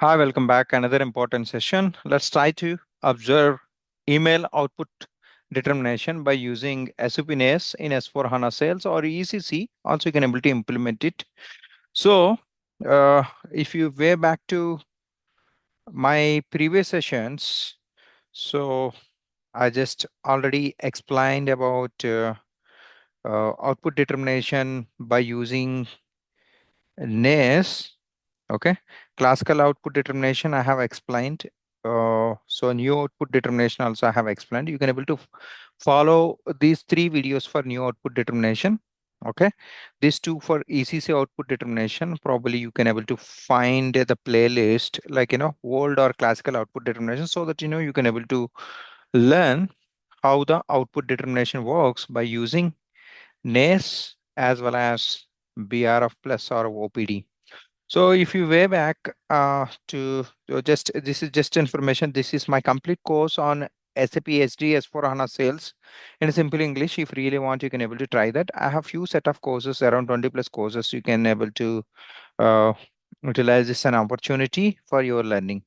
Hi, welcome back. Another important session. Let's try to observe email output determination by using SAP nace in S4 HANA sales or ECC. Also, you can able to implement it. So, if you way back to my previous sessions, so I just already explained about output determination by using nace. Okay, classical output determination I have explained. So new output determination also I have explained. You can able to follow these three videos for new output determination. Okay, these two for ECC output determination. Probably you can able to find the playlist like old or classical output determination, so that you can able to learn how the output determination works by using nace as well as BRF plus or OPD. So if you way back to just this is just information. This is my complete course on SAP SD S4 HANA sales in simple English. If you really want, you can able to try that. I have few set of courses, around 20 plus courses. You can able to uh, utilize this an opportunity for your learning.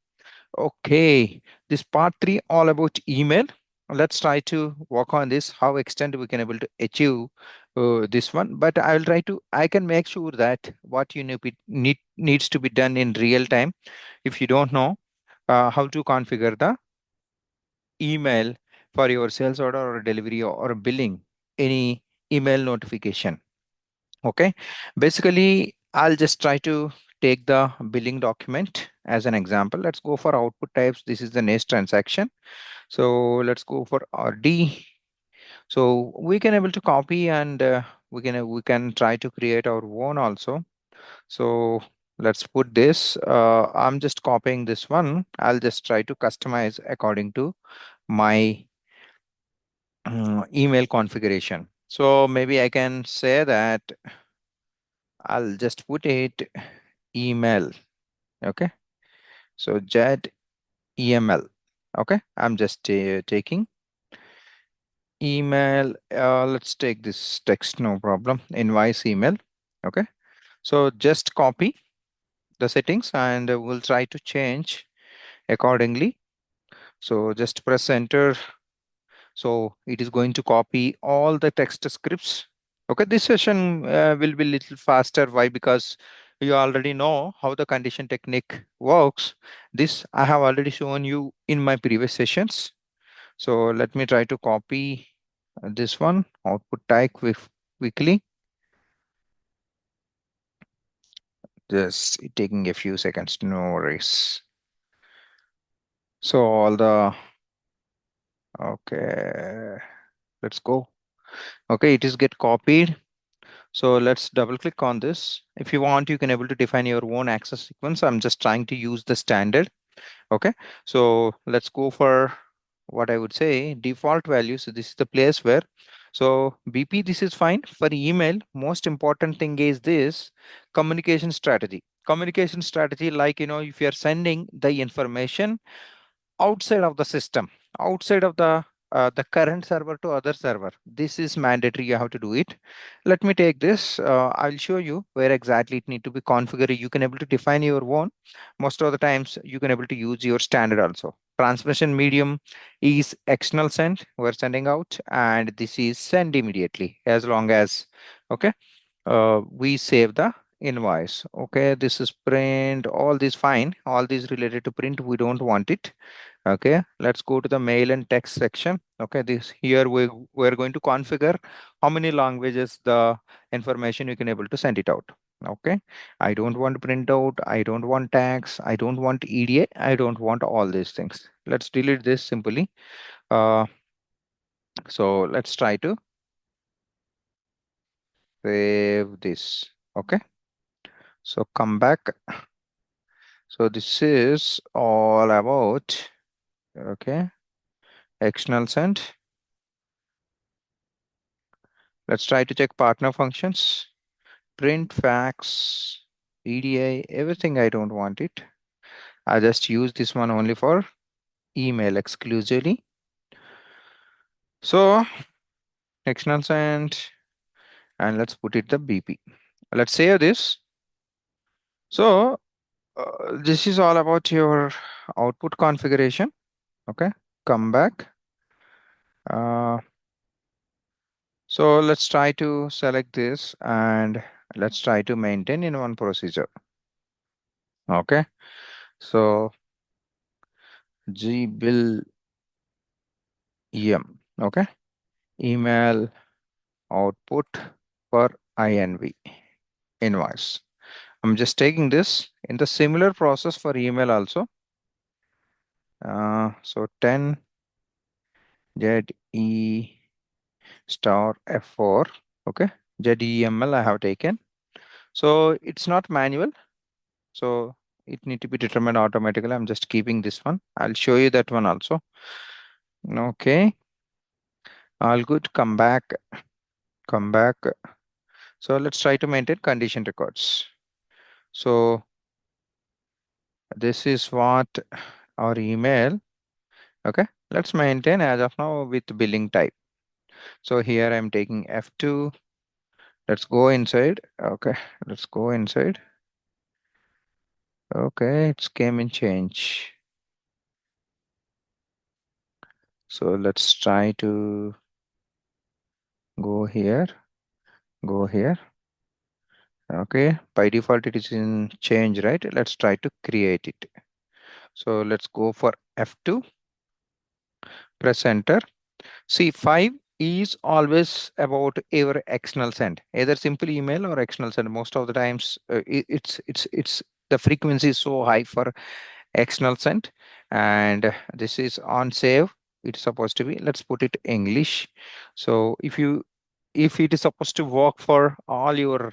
Okay, this part 3 all about email. Let's try to work on this, how extent we can able to achieve this one. But I will try to, I can make sure that what you needs to be done in real time. If you don't know how to configure the email for your sales order or delivery or billing, any email notification. Okay, basically, I'll just try to take the billing document as an example. Let's go for output types. This is the next transaction. So let's go for RD. So we can able to copy and we can try to create our own also. So let's put this. I'm just copying this one. I'll just try to customize according to my email configuration. So maybe I can say that I'll just put it email. Okay, so jet EML. Okay, I'm just taking email. Let's take this text, no problem. Invoice email. Okay, so just copy the settings and we'll try to change accordingly. So just press enter. So it is going to copy all the text scripts. Okay, this session will be little faster. Why? Because you already know how the condition technique works. This I have already shown you in my previous sessions. So let me try to copy this one, output type with quickly. Just taking a few seconds, no worries. So all the, okay, let's go. Okay, it is get copied. So let's double click on this. If you want, you can able to define your own access sequence. I'm just trying to use the standard. Okay, so let's go for what I would say default value. So this is the place where, so BP, this is fine. For email, most important thing is this communication strategy. Communication strategy, like, if you're sending the information outside of the system, outside of the current server to other server, this is mandatory. You have to do it. Let me take this. I'll show you where exactly it need to be configured. You can able to define your own. Most of the times you can able to use your standard also. Transmission medium is external send, we're sending out, and this is send immediately, as long as, okay, we save the invoice. Okay, this is print, all this fine, all these related to print, we don't want it. Okay, let's go to the mail and text section. Okay, this here we're going to configure how many languages the information you can able to send it out. Okay, I don't want printout, I don't want tags, I don't want EDA, I don't want all these things. Let's delete this simply. uh so let's try to save this. Okay, so come back. So this is all about, okay, external send. Let's try to check partner functions. Print, fax, EDI, everything. I don't want it. I just use this one only for email exclusively. So external send, and let's put it the BP. Let's save this. So This is all about your output configuration. Okay, come back. Uh, so let's try to select this and let's try to maintain in one procedure. Okay, so gbill em. Okay, email output per inv invoice. I'm just taking this in the similar process for email also. So 10 ZE star F4. Okay, ZEML I have taken. So it's not manual. So it need to be determined automatically. I'm just keeping this one. I'll show you that one also. Okay, all good. Come back. Come back. So let's try to maintain condition records. So this is what our email. Okay, let's maintain as of now with billing type. So here I'm taking F2. Let's go inside. Okay, let's go inside. Okay, it's came in change. So let's try to go here, go here. Okay, by default it is in change, right? Let's try to create it. So let's go for F2, press enter. See, 5 is always about your external send, either simple email or external send. Most of the times, it's the frequency is so high for external send, and this is on save. It's supposed to be. Let's put it English. So if it is supposed to work for all your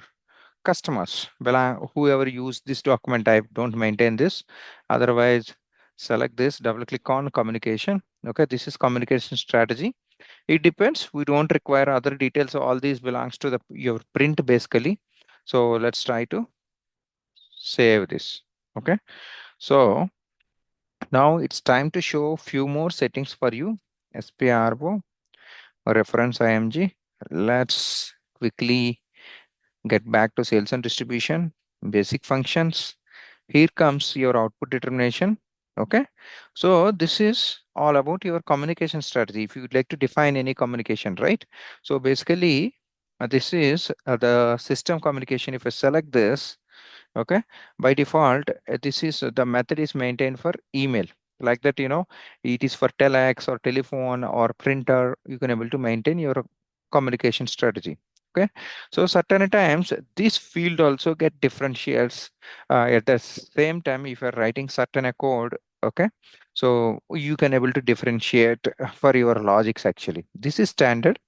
customers, well, whoever use this document type, don't maintain this. Otherwise, select this. Double click on communication. Okay, this is communication strategy. It depends. We don't require other details. So all these belongs to the your print basically. So let's try to save this. Okay. So now it's time to show few more settings for you. SPRO reference IMG. Let's quickly get back to sales and distribution, basic functions. Here comes your output determination. Okay. So this is all about your communication strategy. If you'd like to define any communication, right? So basically, this is the system communication. If I select this, okay, by default, this is the method is maintained for email. Like that, it is for telex or telephone or printer. You can able to maintain your communication strategy. Okay, so certain times this field also get differentiates at the same time if you're writing certain a code. Okay, so you can able to differentiate for your logics actually. This is standard,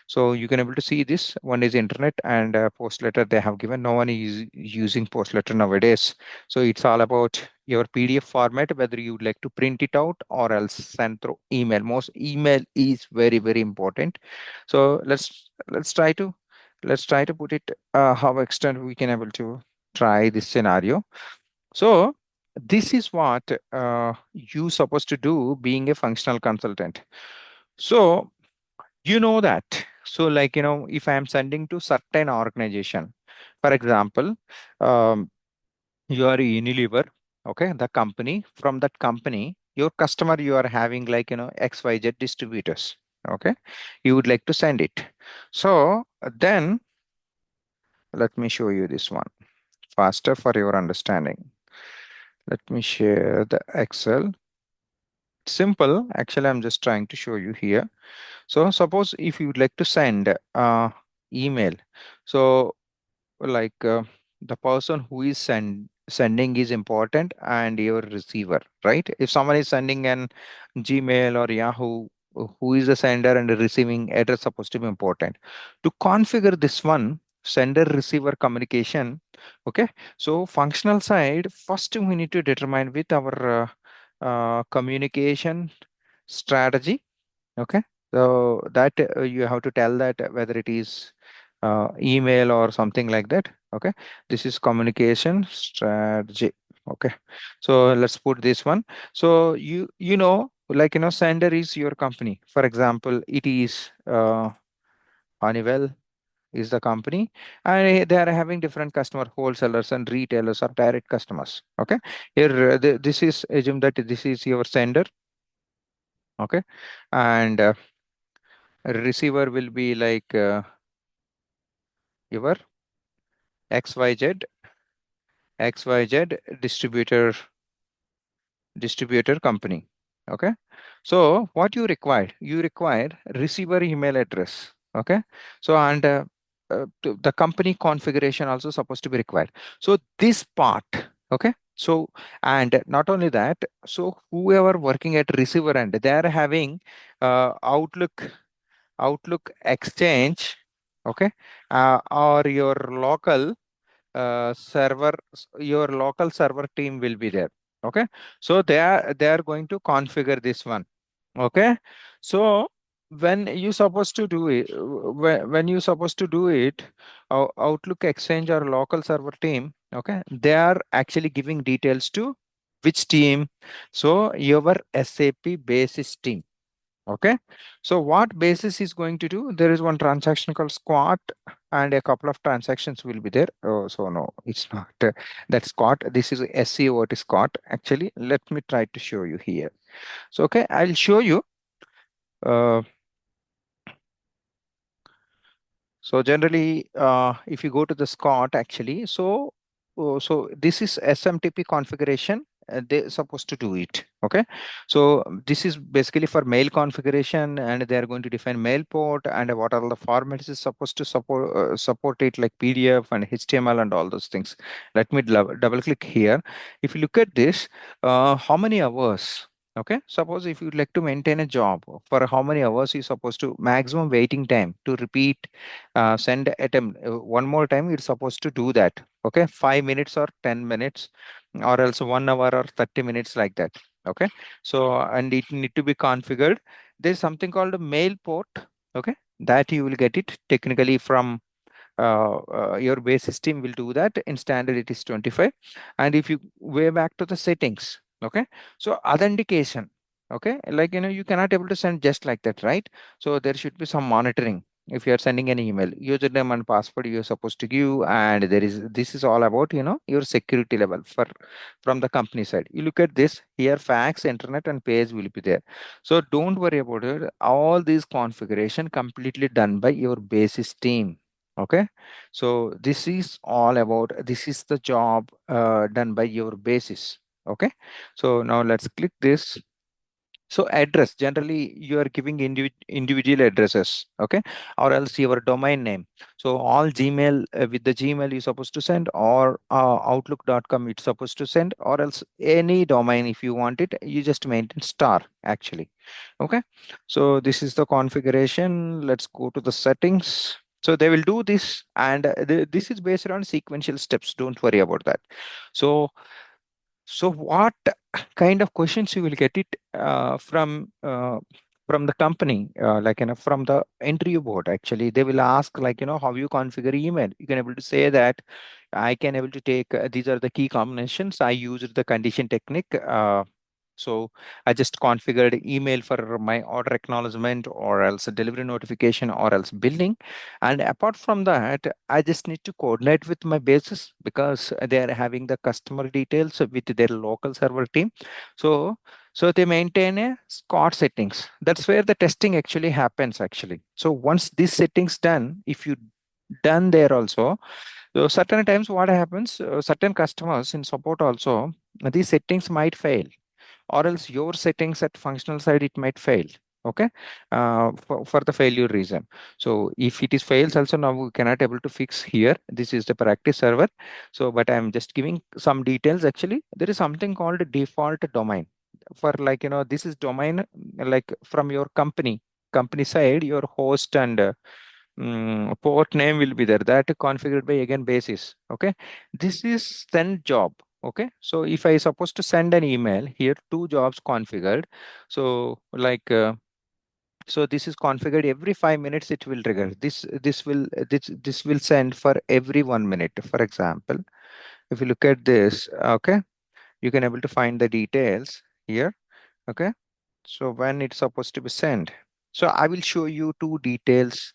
so you can able to see this one is internet and post letter they have given. No one is using post letter nowadays. So it's all about your PDF format, whether you would like to print it out or else send through email. Most email is very, very important. So let's try to put it how extent we can able to try this scenario. So this is what you supposed to do being a functional consultant. So you know that. So like, if I am sending to certain organization, for example, um, you are Unilever, okay, the company, from that company, your customer, you are having like, XYZ distributors, okay, you would like to send it. So then let me show you this one faster for your understanding. Let me share the Excel. Simple. Actually, I'm just trying to show you here. So suppose if you would like to send email, so like the person who is sending is important and your receiver, right? If someone is sending an Gmail or Yahoo, who is the sender and the receiving address supposed to be important. To configure this one, sender receiver communication, okay? So functional side, first we need to determine with our communication strategy. Okay, so that you have to tell that whether it is email or something like that. Okay, this is communication strategy. Okay, so let's put this one. So like sender is your company. For example, it is Honeywell. is the company, and they are having different customer, wholesalers and retailers or direct customers. Okay, here this is, assume that this is your sender. Okay, and receiver will be like your XYZ XYZ distributor company. Okay, so what you require receiver email address. Okay, so and the company configuration also supposed to be required. So this part. Okay, so and not only that, so whoever working at receiver end, they are having Outlook Exchange. Okay, or your local server team will be there. Okay, so they are going to configure this one. Okay, so when you supposed to do it, when you supposed to do it, Outlook Exchange or local server team, okay, they are actually giving details to which team. So your SAP basis team. Okay, so what basis is going to do? There is one transaction called squat, and a couple of transactions will be there. Oh, so no, it's not that squat. This is SEO. What is squat? Actually, let me try to show you here. So, okay, I'll show you. Uh, So generally, if you go to the Scott, actually, so this is SMTP configuration. They're supposed to do it. Okay, so this is basically for mail configuration, and they are going to define mail port and what are the formats is supposed to support it, like PDF and HTML and all those things. Let me double click here. If you look at this, how many hours? Okay, suppose if you'd like to maintain a job, for how many hours you supposed to maximum waiting time to repeat send attempt one more time, it's supposed to do that. Okay, 5 minutes or 10 minutes, or else 1 hour or 30 minutes, like that. Okay, so and it need to be configured. There's something called a mail port. Okay, that you will get it technically from your base system will do that. In standard it is 25. And if you way back to the settings, okay, so authentication. Okay, like you cannot able to send just like that, right? So there should be some monitoring. If you are sending an email, username and password you're supposed to give, and this is all about your security level for from the company side. You look at this here, fax, internet and page will be there. So don't worry about it. All these configuration completely done by your basis team. Okay, so this is the job done by your basis. Okay, so now let's click this. So address, generally you are giving individual addresses, okay, or else your domain name. So all Gmail, with the Gmail you're supposed to send, or outlook.com it's supposed to send, or else any domain if you want it, you just maintain star actually. Okay, so this is the configuration. Let's go to the settings. So they will do this, and this is based on sequential steps. Don't worry about that. So what kind of questions you will get it from the company, like from the interview board? Actually, they will ask like how you configure email. You can able to say that I can able to take these are the key combinations. I used the condition technique. So I just configured email for my order acknowledgement, or else a delivery notification, or else billing. And apart from that, I just need to coordinate with my basis because they are having the customer details with their local server team. So they maintain a Scott settings. That's where the testing actually happens actually. So once this settings done, if you done there also, so certain times what happens, certain customers in support also, these settings might fail, or else your settings at functional side it might fail. Okay, for the failure reason. So if it is fails also, now we cannot able to fix here. This is the practice server. So but I'm just giving some details. Actually there is something called default domain for like this is domain, like from your company side, your host and port name will be there, that configured by again basis. Okay, this is send job. Okay, so if I supposed to send an email here, two jobs configured. So like so this is configured every 5 minutes it will trigger this will send for every 1 minute. For example, if you look at this, okay, you can able to find the details here. Okay, so when it's supposed to be sent, so I will show you two details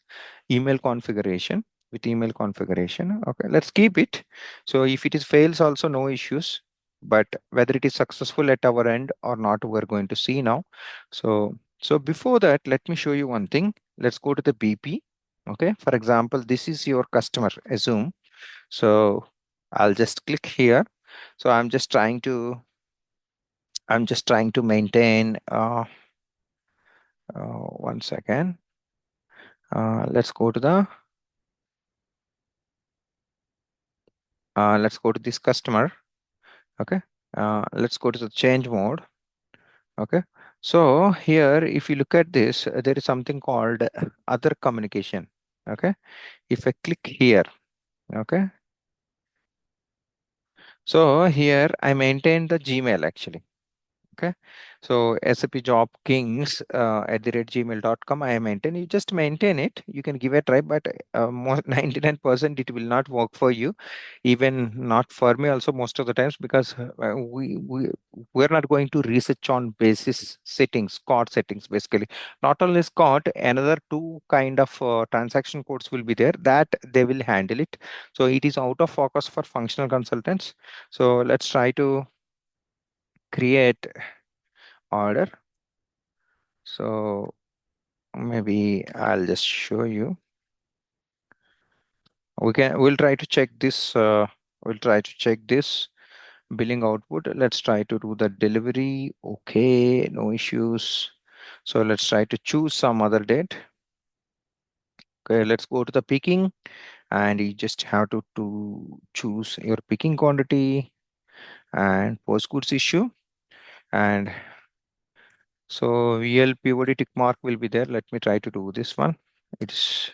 email configuration. with email configuration. Okay, let's keep it. So if it is fails also, no issues, but whether it is successful at our end or not, we're going to see now. So before that, let me show you one thing. Let's go to the BP. Okay, for example, this is your customer, assume. So I'll just click here. So I'm just trying to maintain, 1 second. Let's go to this customer. Okay. Let's go to the change mode. Okay. So here, if you look at this, there is something called other communication. Okay. If I click here, okay. So here I maintain the Gmail actually. Okay. So SAP Job Kings @gmail.com, I maintain. You just maintain it. You can give a try, but 99% it will not work for you. Even not for me also most of the times, because we're not going to research on basis settings, code settings basically. Not only is code, another two kind of transaction codes will be there that they will handle it. So it is out of focus for functional consultants. So let's try to create order. So maybe I'll just show you. We'll try to check this. We'll try to check this billing output. Let's try to do the delivery. Okay, no issues. So let's try to choose some other date. Okay, let's go to the picking, and you just have to choose your picking quantity and post goods issue. And so VL POD tick mark will be there. Let me try to do this one. It's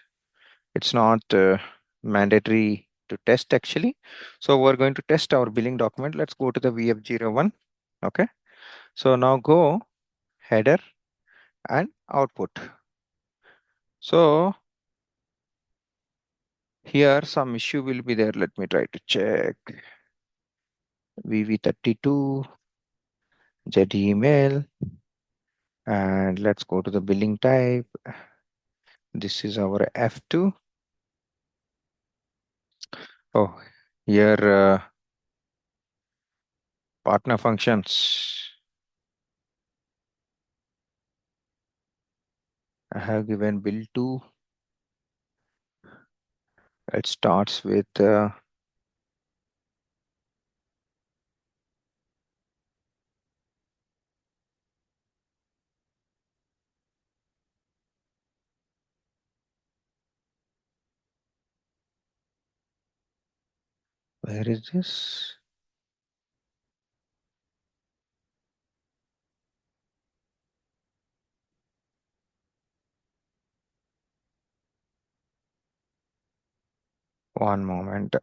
not mandatory to test actually. So we're going to test our billing document. Let's go to the VF01. Okay. So now go header and output. So here some issue will be there. Let me try to check. VV32, Z email, and let's go to the billing type. This is our F2. Oh, here partner functions. I have given bill to. It starts with where is this? One moment.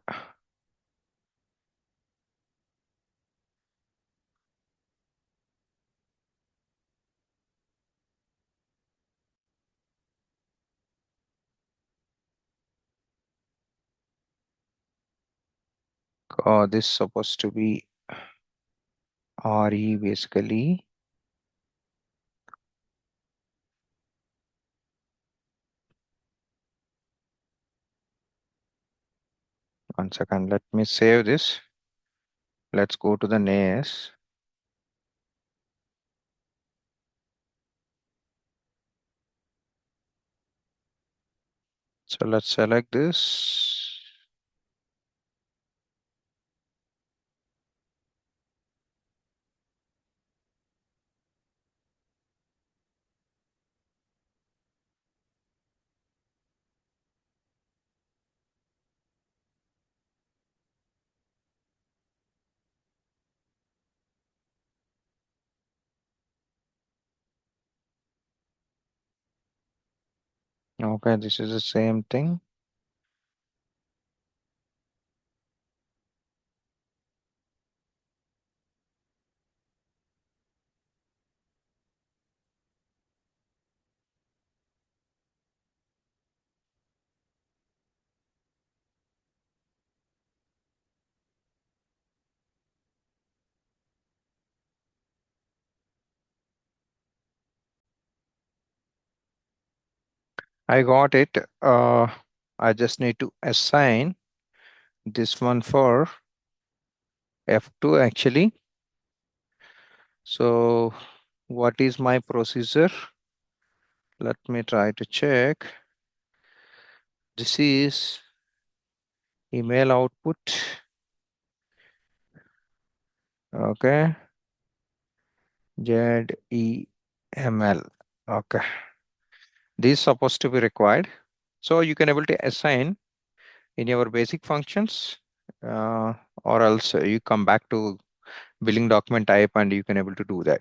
This supposed to be RE basically. One second, let me save this. Let's go to the nace. So let's select this. Okay, this is the same thing. I got it. I just need to assign this one for F2 actually. So what is my procedure? Let me try to check. This is email output. Okay. ZEML. Okay. This is supposed to be required. So you can able to assign in your basic functions, uh, or else you come back to billing document type and you can able to do that.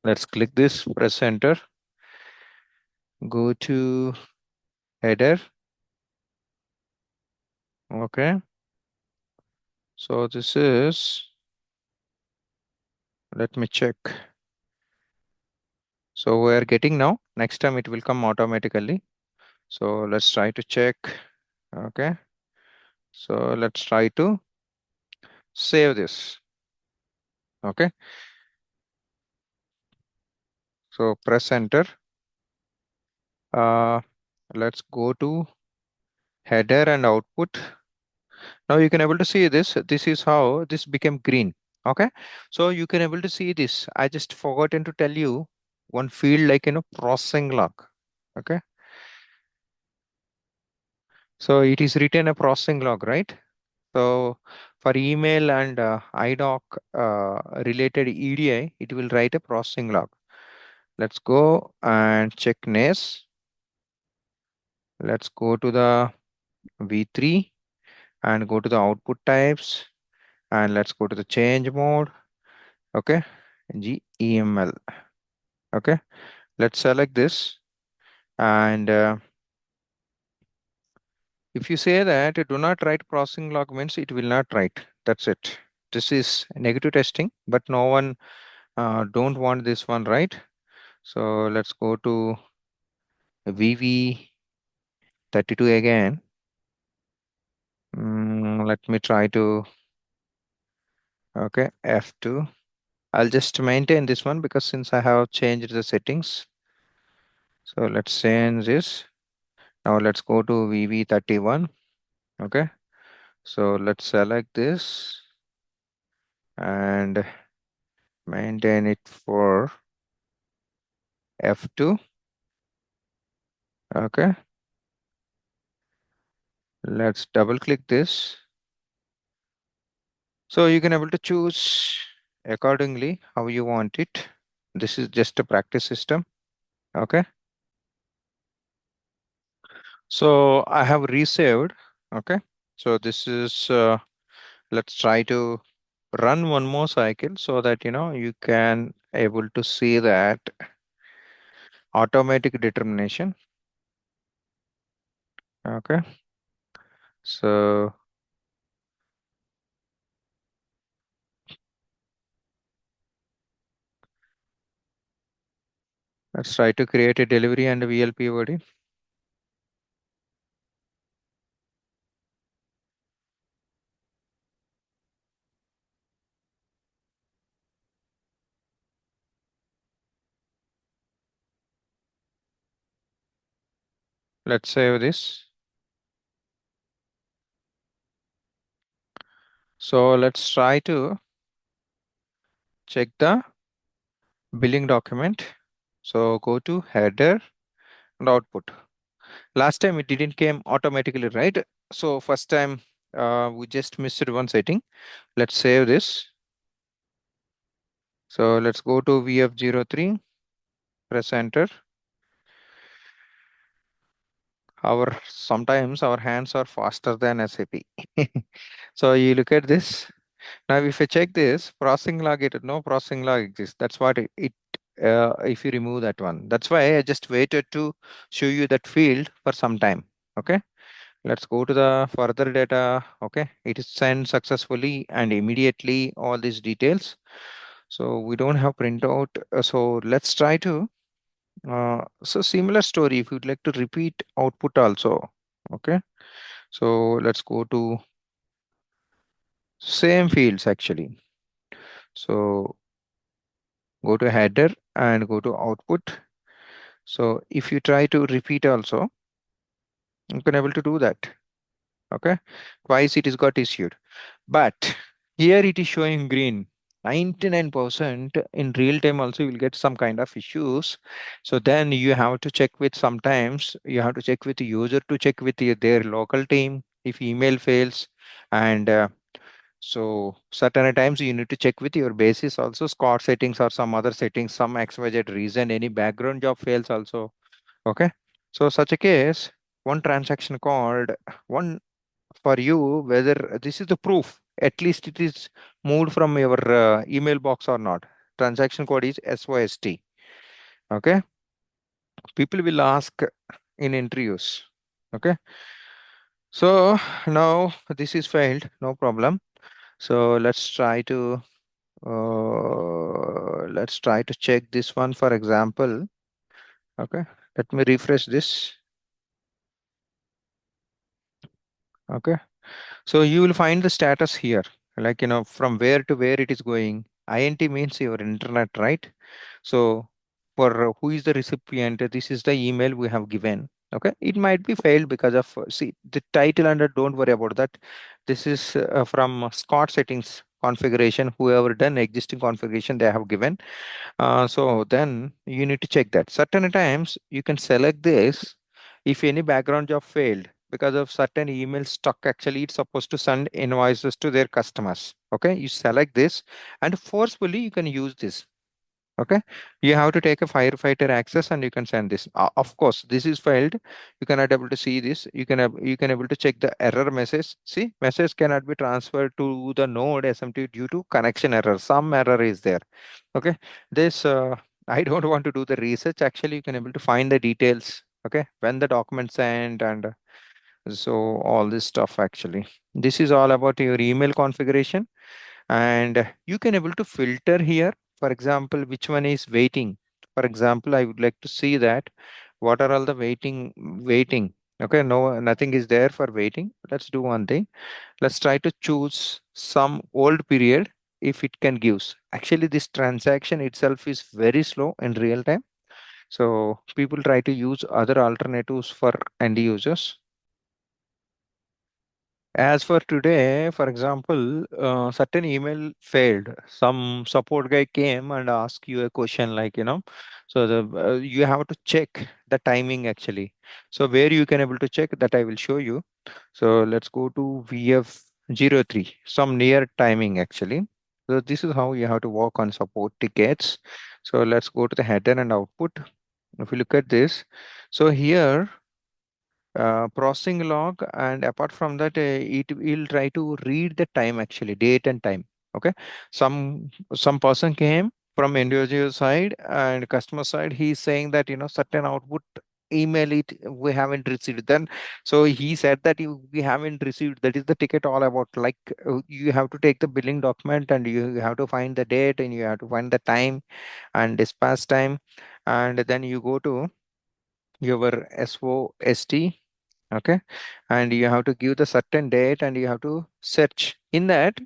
Let's click this, press enter, go to header. Okay. So this is, let me check. So we are getting now. Next time it will come automatically. So let's try to check. Okay. So let's try to save this. Okay. So press enter. Uh, let's go to header and output. Now you can able to see this. This is how this became green. Okay. So you can able to see this. I just forgotten to tell you one field like processing log. Okay. So it is written a processing log, right? So for email and idoc related EDI, it will write a processing log. Let's go and check nace. Let's go to the V3 and go to the output types, and let's go to the change mode. Okay. GEML. Okay. Let's select this, and if you say that do not write processing log means it will not write. That's it. This is negative testing, but no one don't want this one, right? So let's go to VV32 again. Let me try to, okay, F2. I'll just maintain this one because since I have changed the settings. So let's change this. Now let's go to VV31. Okay. So let's select this and maintain it for F2. Okay. Let's double click this. So you can able to choose accordingly how you want it. This is just a practice system. Okay. So I have resaved. Okay. So this is, let's try to run one more cycle so that you can able to see that automatic determination. Okay. So let's try to create a delivery and a VLP body. Let's save this. So let's try to check the billing document. So go to header and output. Last time it didn't came automatically, right? So first time we just missed one setting. Let's save this. So let's go to VF03, press enter. Our sometimes our hands are faster than SAP. So you look at this. Now if I check this, processing log, it no processing log exists. That's what if you remove that one. That's why I just waited to show you that field for some time. Okay. Let's go to the further data. Okay. It is sent successfully and immediately all these details. So we don't have printout. So let's try to, so similar story, if you'd like to repeat output also. Okay. So let's go to same fields actually. So go to header and go to output. So if you try to repeat also, You can able to do that. Okay, twice it is got issued, but here it is showing green. 99% in real time also you will get some kind of issues. So then you have to check with, sometimes you have to check with the user to check with their local team if email fails. And so certain times you need to check with your basis also, Scott settings or some other settings, some XYZ reason, any background job fails also. Okay. So such a case, one transaction called one for you, whether this is the proof, at least it is moved from your email box or not. Transaction code is SOST. Okay. People will ask in interviews. Okay. So now this is failed, no problem. So let's try to check this one, for example. Okay, let me refresh this. Okay, so you will find the status here, like from where to where it is going. INT means your internet, right? So for who is the recipient, this is the email we have given. Okay, it might be failed because of, see the title under, don't worry about that. This is from Scott settings configuration, whoever done existing configuration they have given. So then you need to check that. Certain times you can select this if any background job failed because of certain email stuck. Actually, it's supposed to send invoices to their customers. Okay, you select this and forcefully you can use this. Okay, you have to take a firefighter access and you can send this. Of course, this is failed. You cannot able to see this. You can able to check the error message. See, message cannot be transferred to the node SMT due to connection error. Some error is there. Okay, this I don't want to do the research. Actually, you can able to find the details. Okay, when the document sent, and so all this stuff. Actually, this is all about your email configuration, and you can able to filter here. For example, which one is waiting. For example, I would like to see that what are all the waiting. Okay, no, nothing is there for waiting. Let's do one thing. Let's try to choose some old period if it can gives. Actually, this transaction itself is very slow in real time. So people try to use other alternatives for end users. As for today, for example, certain email failed. Some support guy came and asked you a question like, so you have to check the timing actually. So where you can able to check that, I will show you. So let's go to VF03, some near timing actually. So this is how you have to work on support tickets. So let's go to the header and output. If you look at this, so here processing log, and apart from that it will try to read the time, actually date and time. Okay, some person came from individual side and customer side, he is saying that certain output email it we haven't received. Then so he said that we haven't received, that is the ticket all about, like you have to take the billing document and you have to find the date and you have to find the time and dispatch time, and then you go to your SOST. Okay, and you have to give the certain date and you have to search in that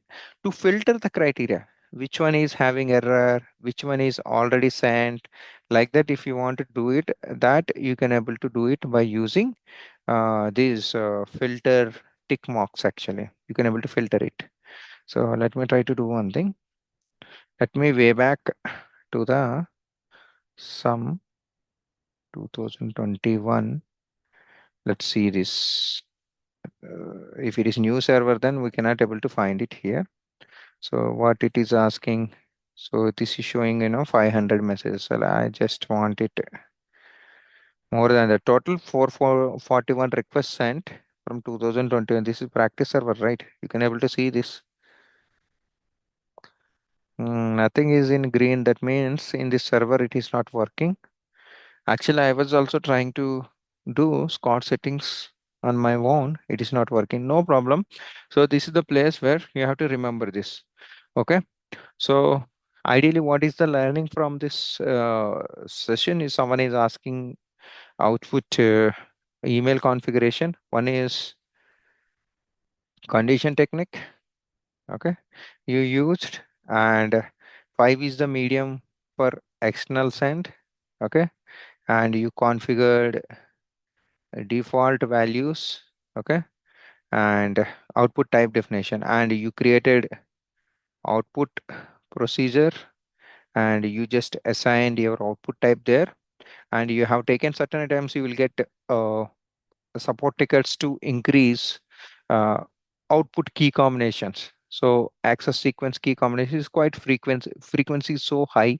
to filter the criteria, which one is having error, which one is already sent, like that. If you want to do it, that you can able to do it by using these filter tick marks. Actually, you can able to filter it. So let me try to do one thing. Let me way back to the some 2021. Let's see this. If it is new server, then we cannot able to find it here. So what it is asking, so this is showing 500 messages. So I just want it more than the total 441 requests sent from 2021. This is practice server, right? You can able to see this. Nothing is in green, that means in this server it is not working. Actually, I was also trying to do Scott settings on my own. It is not working. No problem. So this is the place where you have to remember this. Okay. So ideally, what is the learning from this session is, someone is asking output email configuration. One is condition technique. Okay. You used, and five is the medium for external send. Okay. And you configured default values, okay, and output type definition, and you created output procedure, and you just assigned your output type there, and you have taken certain items, you will get uh, support tickets to increase uh, output key combinations. So access sequence key combination is quite frequency is so high.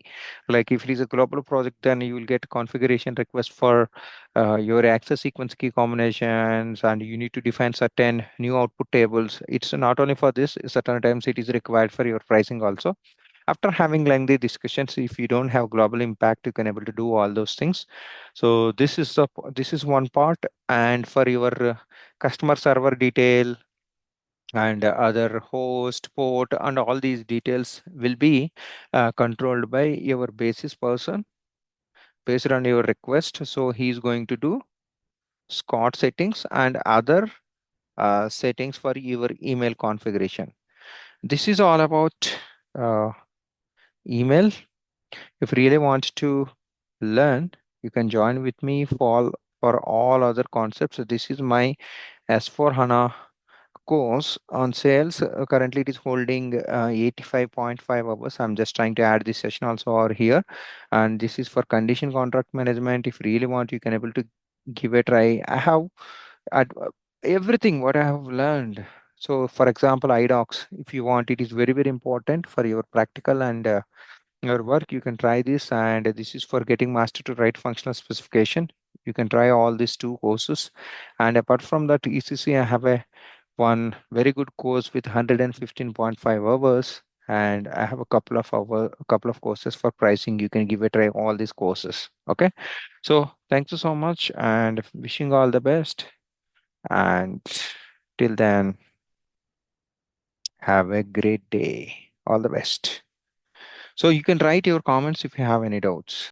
Like if it is a global project, then you will get configuration request for your access sequence key combinations, and you need to define certain new output tables. It's not only for this, certain times it is required for your pricing also. After having lengthy discussions, if you don't have global impact, you can able to do all those things. So this is one part. And for your customer server detail and other host port and all these details will be controlled by your basis person based on your request. So he's going to do Scott settings and other settings for your email configuration. This is all about uh, email. If you really want to learn, you can join with me for all other concepts. So this is my S4 HANA course on sales. Currently, it is holding 85.5 hours. I'm just trying to add this session also over here. And this is for condition contract management. If you really want, you can able to give a try. I have everything what I have learned. So, for example, idocs, if you want, it is very, very important for your practical and your work. You can try this, and this is for getting master to write functional specification. You can try all these two courses. And apart from that, ECC, I have a one very good course with 115.5 hours, and I have a couple of courses for pricing. You can give a try all these courses. Okay, so thank you so much, and wishing all the best. And till then, have a great day. All the best. So you can write your comments if you have any doubts.